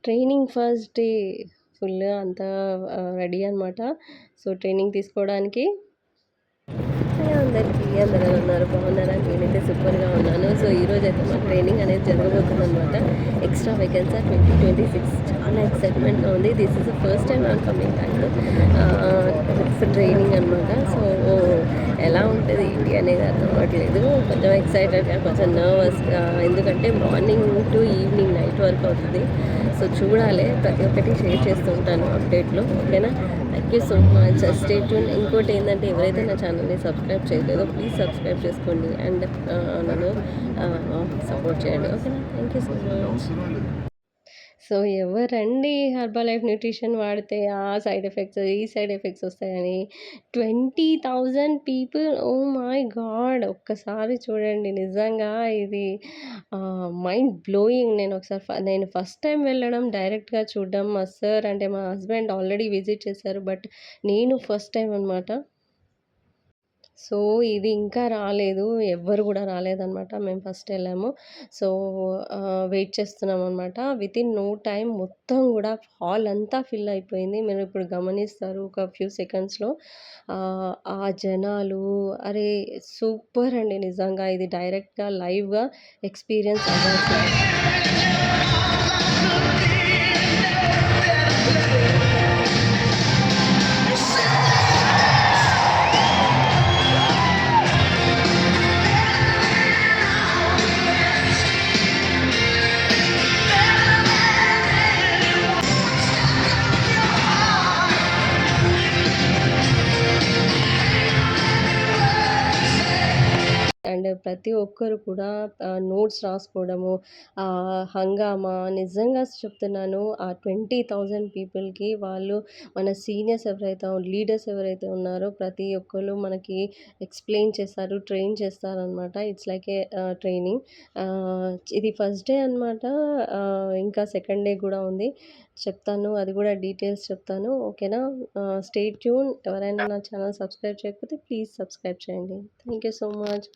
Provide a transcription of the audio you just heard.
Training first day full అంతా ready అనమాట. So, training తీసుకోవడానికి అందరికీ అందరూ ఎలా ఉన్నారు? బాగున్నారా? నేనైతే సూపర్‌గా ఉన్నాను. సో, ఈరోజైతే మా ట్రైనింగ్ అనేది జరగబోతుందనమాట. ఎక్స్ట్రా వేకెన్సీ 2026 చాలా ఎక్సైట్‌మెంట్‌గా ఉంది. This is the first time I'm coming back to training అనమాట. సో, ఎలా ఉంటది ఏంటి అనేది అర్థం అవ్వట్లేదు. కొంచెం ఎక్సైటెడ్‌గా, కొంచెం నర్వస్‌గా, ఎందుకంటే మార్నింగ్ టు ఈవినింగ్ నైట్ వరకు అవుతుంది. సో, చూడాలి. ప్రతి ఒక్కటి షేర్ చేస్తూ ఉంటాను అప్డేట్‌లో. ఓకేనా? Thank you so much. Stay tune. ఇంకోటి ఏంటంటే, ఎవరైతే నా ఛానల్‌ని సబ్స్క్రైబ్ చేయలేదో ప్లీజ్ సబ్స్క్రైబ్ చేసుకోండి అండ్ నన్ను సపోర్ట్ చేయండి. ఓకేనా? Thank you so much. So, ఎవరండి హెర్బల్ లైఫ్ న్యూట్రిషన్ వాడితే సైడ్ ఎఫెక్ట్స్, ఈ సైడ్ ఎఫెక్ట్స్ వస్తాయని 20,000 పీపుల్. Oh my God! ఒక్కసారి చూడండి, నిజంగా ఇది మైండ్ బ్లోయింగ్. నేను ఫస్ట్ టైం వెళ్ళడం, డైరెక్ట్‌గా చూడడం. మా సార్ అంటే మా హస్బెండ్ ఆల్రెడీ విజిట్ చేశారు. బట్ నేను ఫస్ట్ టైం అనమాట. సో, ఇది ఇంకా రాలేదు. ఎవ్వరు గూడా రాలేదనమాట. మేము ఫస్ట్ ఎళ్ళాము. సో, వెయిట్ చేస్తున్నామనమాట. వితిన్ నో టైమ్ మొత్తం గూడా హాల్ అంతా ఫిల్ అయిపోయింది. మీరిప్పుడు గమనిస్తారు ఒక ఫ్యూ సెకండ్స్‌లో. ఆ జనాలు, అరే! సూపర్ అండి నిజంగా. ఇది డైరెక్ట్‌గా లైవ్‌గా ఎక్స్‌పీరియన్స్ అవ్వాల్సిందే. అండ్ ప్రతి ఒక్కరు కూడా నోట్స్ రాసుకోవడము, హంగామా నిజంగా చెప్తున్నాను. ఆ 20,000 పీపుల్‌కి వాళ్ళు మన సీనియర్స్ ఎవరైతే లీడర్స్ ఎవరైతే ఉన్నారో ప్రతి ఒక్కళ్ళు మనకి ఎక్స్‌ప్లెయిన్ చేస్తారు, ట్రైన్ చేస్తారనమాట. It's like A training. ఇది ఫస్ట్ డే అనమాట. ఇంకా సెకండ్ డే కూడా ఉంది. చెప్తాను, అది కూడా డీటెయిల్స్ చెప్తాను. ఓకేనా? Stay tune. ఎవరైనా నా ఛానల్ సబ్స్క్రైబ్ చేయకపోతే ప్లీజ్ సబ్స్క్రైబ్ చేయండి. Thank you so much.